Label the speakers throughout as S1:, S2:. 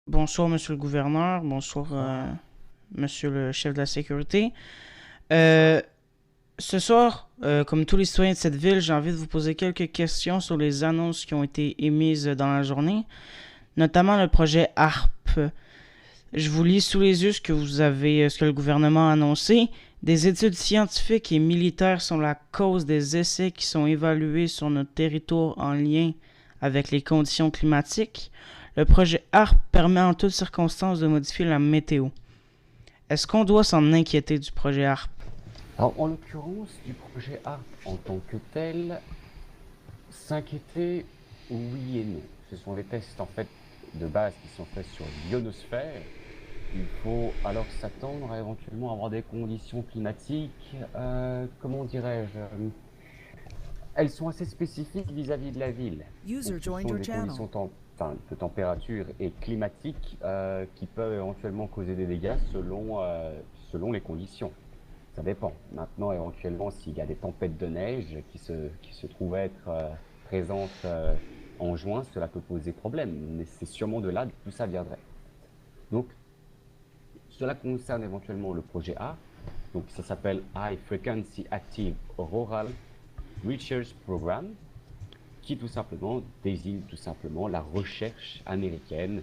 S1: Bonsoir, monsieur le gouverneur. Bonsoir, monsieur le chef de la sécurité. Euh, Ce soir, comme tous les citoyens de cette ville, j'ai envie de vous poser quelques questions sur les annonces qui ont été émises dans la journée, notamment le projet ARP. Je vous lis sous les yeux ce que le gouvernement a annoncé. Des études scientifiques et militaires sont la cause des essais qui sont évalués sur notre territoire en lien avec les conditions climatiques. Le projet ARP permet en toutes circonstances de modifier la météo. Est-ce qu'on doit s'en inquiéter du projet ARP?
S2: Alors, en l'occurrence, du projet ARP en tant que tel, s'inquiéter, oui et non. Ce sont des tests en fait de base qui sont faits sur l'ionosphère. Il faut alors s'attendre à éventuellement avoir des conditions climatiques, comment dirais-je, elles sont assez spécifiques vis-à-vis de la ville. Donc
S3: User
S2: ce
S3: joined
S2: sont
S3: your
S2: des
S3: channel.
S2: conditions de température et climatiques qui peuvent éventuellement causer des dégâts selon les conditions. Ça dépend. Maintenant, éventuellement, s'il y a des tempêtes de neige qui se trouvent être présentes en juin, cela peut poser problème. Mais c'est sûrement de là d'où ça viendrait. Donc, cela concerne éventuellement le projet A. Donc, ça s'appelle High Frequency Active Auroral Research Program, qui tout simplement désigne tout simplement la recherche américaine.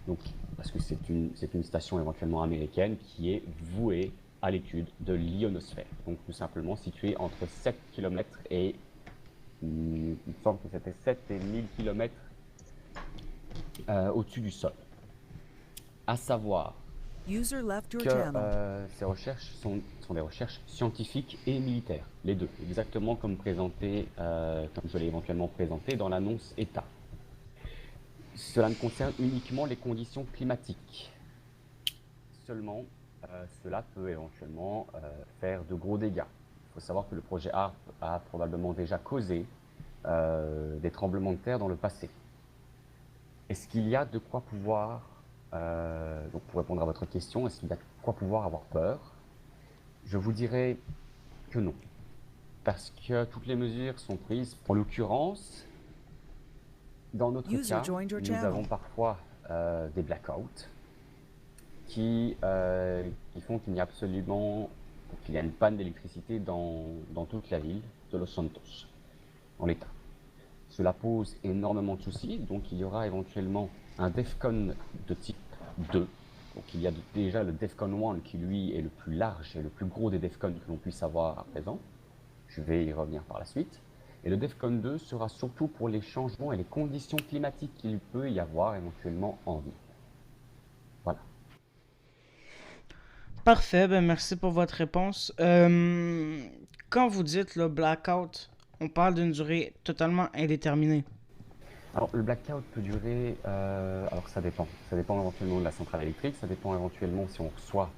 S2: Donc, parce que c'est une station éventuellement américaine qui est vouée à l'étude de l'ionosphère. Donc, tout simplement située entre 7 km et, il me semble que c'était 7 et 1000 km au-dessus du sol. À savoir
S3: User left your
S2: que
S3: channel.
S2: ces recherches sont des recherches scientifiques et militaires, les deux, exactement comme présenté, comme je l'ai éventuellement présenté dans l'annonce État. Cela ne concerne uniquement les conditions climatiques. Seulement, cela peut éventuellement faire de gros dégâts. Il faut savoir que le projet ARP a probablement déjà causé des tremblements de terre dans le passé. Est-ce qu'il y a de quoi pouvoir, donc pour répondre à votre question, est-ce qu'il y a de quoi pouvoir avoir peur? Je vous dirais que non, parce que toutes les mesures sont prises. En l'occurrence, dans notre
S3: User
S2: cas,
S3: joined your
S2: nous avons
S3: channel.
S2: parfois des blackouts qui font qu'il y a une panne d'électricité dans toute la ville de Los Santos, en l'état. Cela pose énormément de soucis, donc il y aura éventuellement un DEFCON de type 2. Donc il y a déjà le DEFCON 1 qui lui est le plus large et le plus gros des DEFCON que l'on puisse avoir à présent. Je vais y revenir par la suite. Et le DEFCON 2 sera surtout pour les changements et les conditions climatiques qu'il peut y avoir éventuellement en ville. Voilà.
S1: Parfait, ben merci pour votre réponse. Quand vous dites le blackout, on parle d'une durée totalement indéterminée.
S2: Alors le blackout peut durer, alors ça dépend. Ça dépend éventuellement de la centrale électrique, ça dépend éventuellement si on reçoit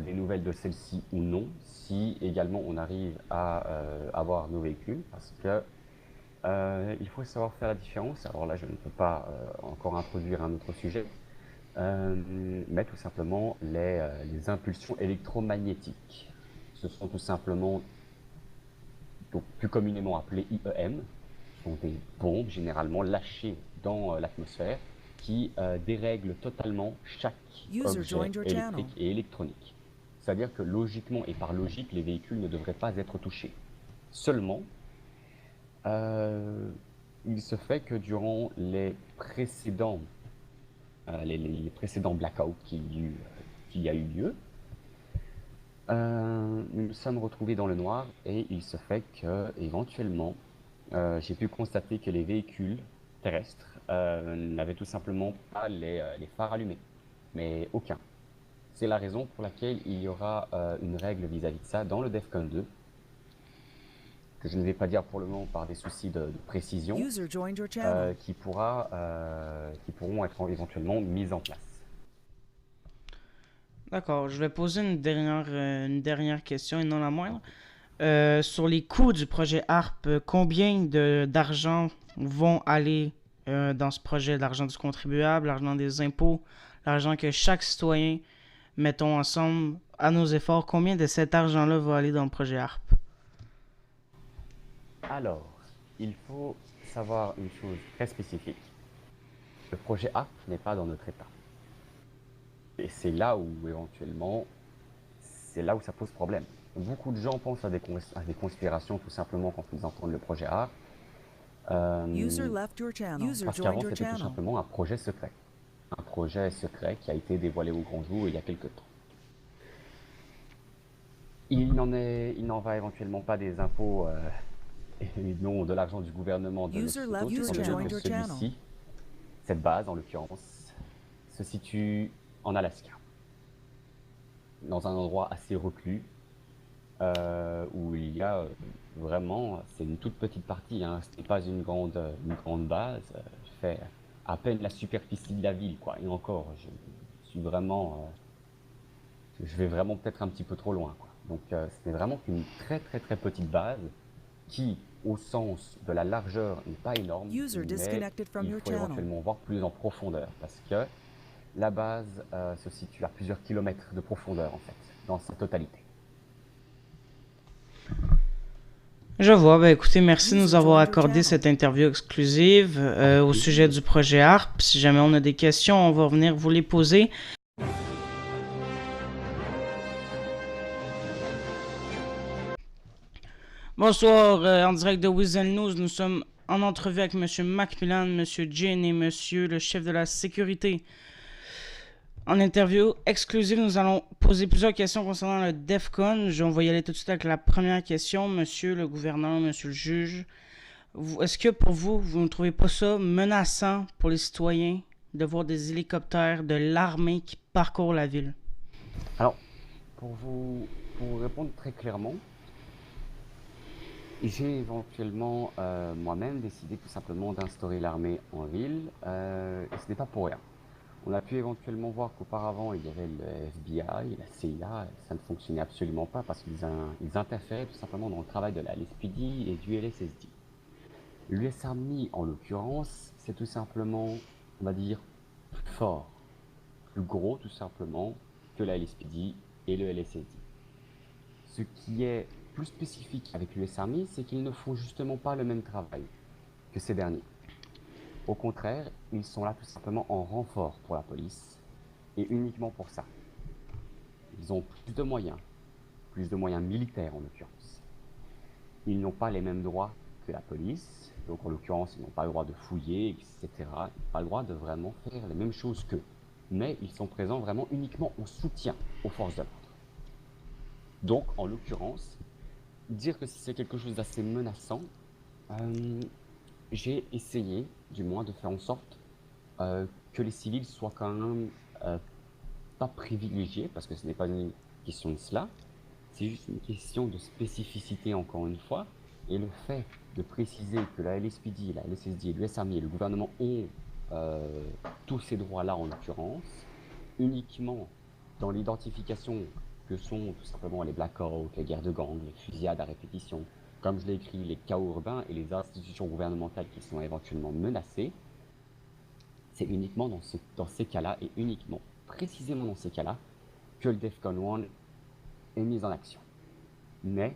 S2: des nouvelles de celle-ci ou non, si également on arrive à avoir nos véhicules, parce que il faut savoir faire la différence. Alors là, je ne peux pas encore introduire un autre sujet, mais tout simplement les impulsions électromagnétiques. Ce sont tout simplement, donc plus communément appelées IEM, sont des bombes généralement lâchées dans l'atmosphère qui dérèglent totalement chaque
S3: User
S2: objet
S3: joined your channel.
S2: électrique et électronique. C'est-à-dire que logiquement et par logique, les véhicules ne devraient pas être touchés. Seulement, euh, il se fait que durant les précédents blackouts qu'il y a eu lieu, nous nous sommes retrouvés dans le noir et il se fait que éventuellement j'ai pu constater que les véhicules terrestres n'avaient tout simplement pas les phares allumés, mais aucun. C'est la raison pour laquelle il y aura une règle vis-à-vis de ça dans le DEFCON 2, que je ne vais pas dire pour le moment par des soucis de précision,
S3: User joined your channel.
S2: qui pourront être éventuellement mises en place.
S1: D'accord, je vais poser une dernière question et non la
S2: Je t'en
S1: moindre.
S2: prie.
S1: Sur les coûts du projet ARP, combien d'argent vont aller dans ce projet? L'argent du contribuable, l'argent des impôts, l'argent que chaque citoyen mettons ensemble à nos efforts, combien de cet argent-là va aller dans le projet ARP?
S2: Alors, il faut savoir une chose très spécifique. Le projet ARP n'est pas dans notre État. Et c'est là où, éventuellement, c'est là où ça pose problème. Beaucoup de gens pensent à des conspirations tout simplement quand ils entendent le projet ARC,
S3: User left your channel. User
S2: parce
S3: joined
S2: qu'avant
S3: your
S2: c'était tout
S3: channel.
S2: simplement un projet secret. Un projet secret qui a été dévoilé au grand jour il y a quelques temps. Il n'en va éventuellement pas des impôts et non de l'argent du gouvernement de
S3: User
S2: notre
S3: left
S2: autre,
S3: your
S2: étant donné
S3: channel.
S2: que celui-ci, cette base en l'occurrence, se situe en Alaska, dans un endroit assez reclus, où il y a vraiment, c'est une toute petite partie, hein, ce n'est pas une grande base, je fais à peine la superficie de la ville, quoi. Et encore, je suis vraiment, je vais vraiment peut-être un petit peu trop loin, quoi. Donc ce n'est vraiment qu'une très très très petite base qui, au sens de la largeur, n'est pas énorme,
S3: User
S2: mais
S3: disconnected from
S2: il
S3: your
S2: faut
S3: channel.
S2: éventuellement voir plus en profondeur, parce que la base se situe à plusieurs kilomètres de profondeur, en fait, dans sa totalité.
S1: Je vois. Ben, écoutez, merci de nous
S3: User
S1: avoir
S3: joined your
S1: accordé
S3: channel.
S1: cette interview exclusive au sujet du projet ARP. Si jamais on a des questions, on va venir vous les poser. Bonsoir, en direct de Weasel News, nous sommes en entrevue avec M. Macmillan, M. Jane et M. le chef de la sécurité. En interview exclusive, nous allons poser plusieurs questions concernant le DEFCON. On va y aller tout de suite avec la première question. Monsieur le gouverneur, monsieur le juge, est-ce que pour vous, vous ne trouvez pas ça menaçant pour les citoyens de voir des hélicoptères de l'armée qui parcourent la ville?
S2: Alors, pour vous répondre très clairement, j'ai éventuellement moi-même décidé tout simplement d'instaurer l'armée en ville, et ce n'est pas pour rien. On a pu éventuellement voir qu'auparavant il y avait le FBI, la CIA, et ça ne fonctionnait absolument pas parce qu'ils interféraient tout simplement dans le travail de la LSPD et du LSSD. L'US Army, en l'occurrence, c'est tout simplement, on va dire, plus fort, plus gros tout simplement que la LSPD et le LSSD. Ce qui est plus spécifique avec l'US Army, c'est qu'ils ne font justement pas le même travail que ces derniers. Au contraire, ils sont là tout simplement en renfort pour la police, et uniquement pour ça. Ils ont plus de moyens militaires en l'occurrence. Ils n'ont pas les mêmes droits que la police, donc en l'occurrence, ils n'ont pas le droit de fouiller, etc. Ils n'ont pas le droit de vraiment faire les mêmes choses qu'eux. Mais ils sont présents vraiment uniquement en soutien aux forces de l'ordre. Donc, en l'occurrence, dire que c'est quelque chose d'assez menaçant, j'ai essayé, du moins, de faire en sorte que les civils soient quand même pas privilégiés, parce que ce n'est pas une question de cela, c'est juste une question de spécificité encore une fois, et le fait de préciser que la LSPD, la LSSD, l'US Army et le gouvernement ont tous ces droits-là en l'occurrence, uniquement dans l'identification que sont tout simplement les blackouts, les guerres de gangs, les fusillades à répétition, comme je l'ai écrit, les chaos urbains et les institutions gouvernementales qui sont éventuellement menacées, c'est uniquement dans ces cas-là, et uniquement, précisément dans ces cas-là, que le DEFCON 1 est mis en action. Mais,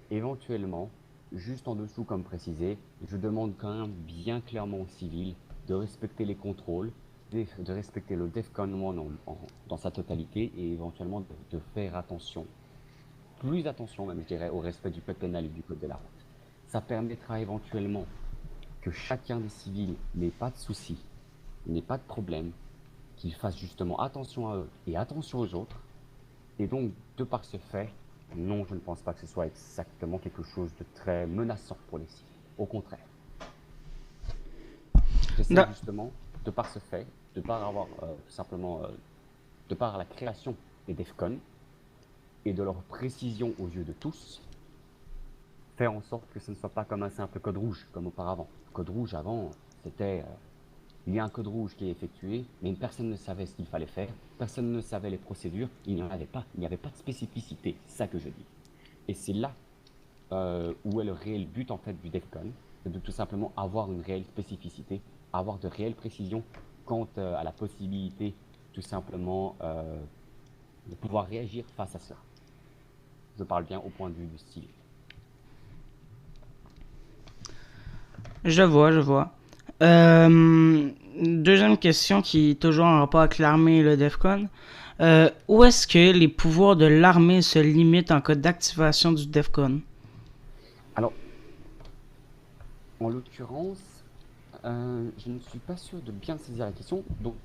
S2: éventuellement, juste en dessous, comme précisé, je demande quand même bien clairement aux civils de respecter les contrôles, de respecter le DEFCON 1 dans sa totalité, et éventuellement de faire attention, plus attention même, je dirais, au respect du code pénal et du code de la route. Ça permettra éventuellement que chacun des civils n'ait pas de soucis, n'ait pas de problème, qu'ils fassent justement attention à eux et attention aux autres. Et donc, de par ce fait, non, je ne pense pas que ce soit exactement quelque chose de très menaçant pour les civils. Au contraire. J'essaie justement, de par ce fait, de par avoir tout simplement, de par la création des DEFCON et de leur précision aux yeux de tous, faire en sorte que ce ne soit pas comme un simple code rouge, comme auparavant. Le code rouge, avant, c'était... il y a un code rouge qui est effectué, mais personne ne savait ce qu'il fallait faire, personne ne savait les procédures, il n'y en avait pas, il n'y avait pas de spécificité, c'est ça que je dis. Et c'est là où est le réel but en fait du DEFCON, c'est de tout simplement avoir une réelle spécificité, avoir de réelles précisions quant à la possibilité tout simplement de pouvoir réagir face à cela. Je parle bien au point de vue du style.
S1: Je vois. Deuxième question qui est toujours en rapport avec l'armée et le DEFCON. Où est-ce que les pouvoirs de l'armée se limitent en cas d'activation du DEFCON?
S2: Alors, en l'occurrence, je ne suis pas sûr de bien saisir la question. Donc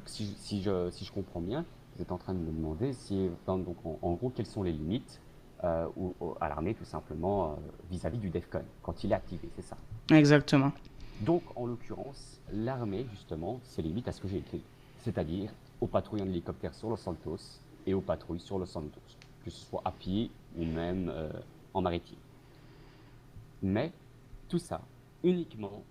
S2: si je comprends bien, vous êtes en train de me demander si, donc, en gros, quelles sont les limites à l'armée, tout simplement, vis-à-vis du DEFCON, quand il est activé, c'est ça.
S1: Exactement.
S2: Donc, en l'occurrence, l'armée, justement, se limite à ce que j'ai écrit, c'est-à-dire aux patrouilles en hélicoptère sur Los Santos et aux patrouilles sur Los Santos, que ce soit à pied ou même en maritime. Mais tout ça uniquement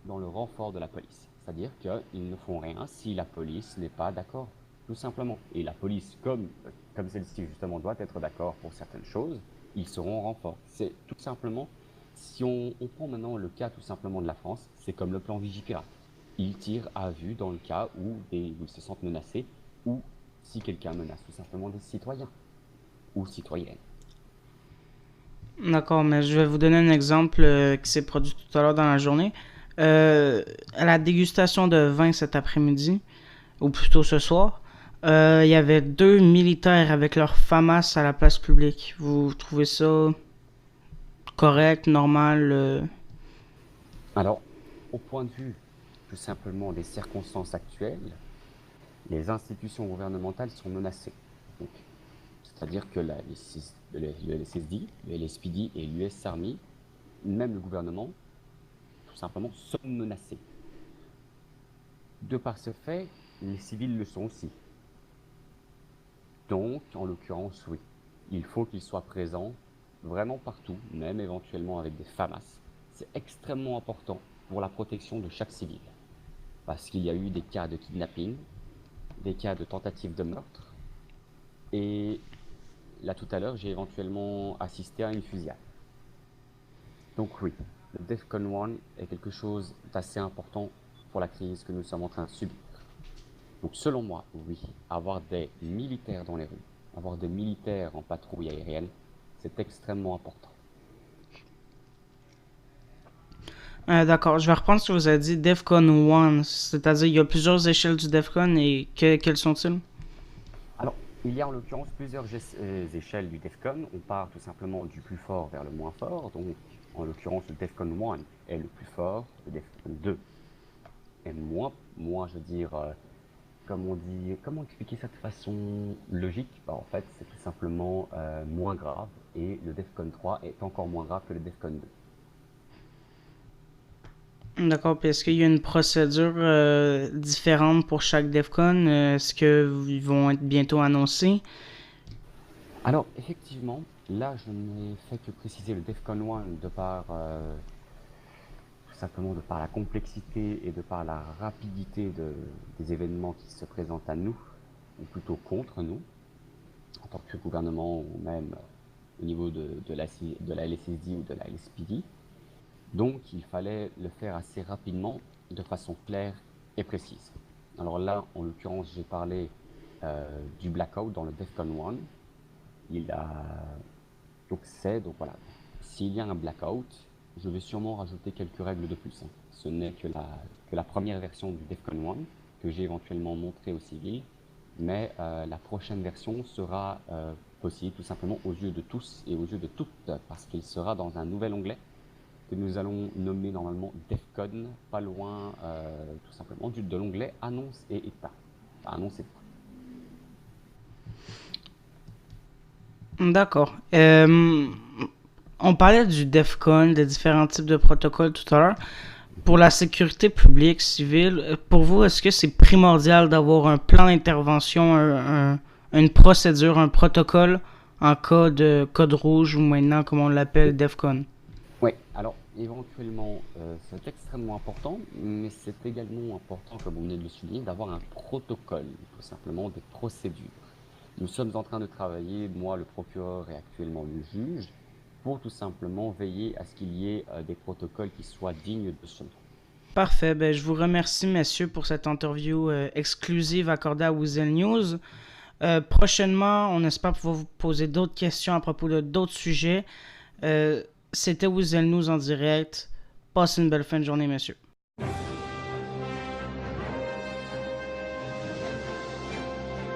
S2: dans le renfort de la police. C'est-à-dire qu'ils ne font rien si la police n'est pas d'accord, tout simplement. Et la police, comme celle-ci justement doit être d'accord pour certaines choses, ils seront en renfort. C'est tout simplement, si on prend maintenant le cas tout simplement de la France, c'est comme le plan Vigipirate. Ils tirent à vue dans le cas où ils se sentent menacés ou si quelqu'un menace tout simplement des citoyens ou citoyennes.
S1: D'accord, mais je vais vous donner un exemple qui s'est produit tout à l'heure dans la journée. À la dégustation de vin cet après-midi, ou plutôt ce soir, il y avait 2 militaires avec leur FAMAS à la place publique. Vous trouvez ça correct, normal?
S2: Alors, au point de vue tout simplement des circonstances actuelles, les institutions gouvernementales sont menacées. Donc, c'est-à-dire que le SSD, le LSPD et l'US Army, même le gouvernement, tout simplement, sont menacés. De par ce fait, les civils le sont aussi. Donc, en l'occurrence, oui, il faut qu'ils soient présents vraiment partout, même éventuellement avec des FAMAS. C'est extrêmement important pour la protection de chaque civil. Parce qu'il y a eu des cas de kidnapping, des cas de tentative de meurtre, et là tout à l'heure, j'ai éventuellement assisté à une fusillade. Donc oui, le DEFCON 1 est quelque chose d'assez important pour la crise que nous sommes en train de subir. Donc selon moi, oui, avoir des militaires dans les rues, avoir des militaires en patrouille aérienne, c'est extrêmement important.
S1: D'accord, je vais reprendre ce que vous avez dit, DEFCON 1, c'est-à-dire il y a plusieurs échelles du DEFCON et quelles sont-ils?
S2: Alors, il y a en l'occurrence plusieurs échelles du DEFCON. On part tout simplement du plus fort vers le moins fort. Donc, en l'occurrence, le DEFCON 1 est le plus fort, le DEFCON 2 est moins, je veux dire, comment expliquer ça de façon logique? En fait, c'est tout simplement moins grave. Et le DEFCON 3 est encore moins grave que le DEFCON 2.
S1: D'accord, puis est-ce qu'il y a une procédure différente pour chaque DEFCON? Est-ce qu'ils vont être bientôt annoncés?
S2: Alors, effectivement, là, je n'ai fait que préciser le DEFCON 1 de par, tout simplement de par la complexité et de par la rapidité des événements qui se présentent à nous, ou plutôt contre nous, en tant que gouvernement ou même au niveau de la LSSD ou de la LSPD. Donc, il fallait le faire assez rapidement, de façon claire et précise. Alors là, en l'occurrence, j'ai parlé du blackout dans le DEFCON 1. Donc voilà, s'il y a un blackout, je vais sûrement rajouter quelques règles de plus. Ce n'est que la première version du DEFCON 1 que j'ai éventuellement montré aux civils, mais la prochaine version sera possible tout simplement aux yeux de tous et aux yeux de toutes, parce qu'il sera dans un nouvel onglet que nous allons nommer normalement DEFCON, pas loin tout simplement de l'onglet Annonce et État. Enfin, Annonce et État.
S1: D'accord. On parlait du DEFCON, des différents types de protocoles tout à l'heure. Pour la sécurité publique, civile, pour vous, est-ce que c'est primordial d'avoir un plan d'intervention, une procédure, un protocole en cas de code rouge ou maintenant, comme on l'appelle, DEFCON?
S2: Oui, alors éventuellement, c'est extrêmement important, mais c'est également important, comme vous venez de le souligner, d'avoir un protocole, tout simplement des procédures. Nous sommes en train de travailler, moi, le procureur et actuellement le juge, pour tout simplement veiller à ce qu'il y ait des protocoles qui soient dignes de ce nom.
S1: Parfait. Ben, je vous remercie, messieurs, pour cette interview exclusive accordée à Weasel News. Prochainement, on espère pouvoir vous poser d'autres questions à propos de d'autres sujets. C'était Weasel News en direct. Passez une belle fin de journée, messieurs.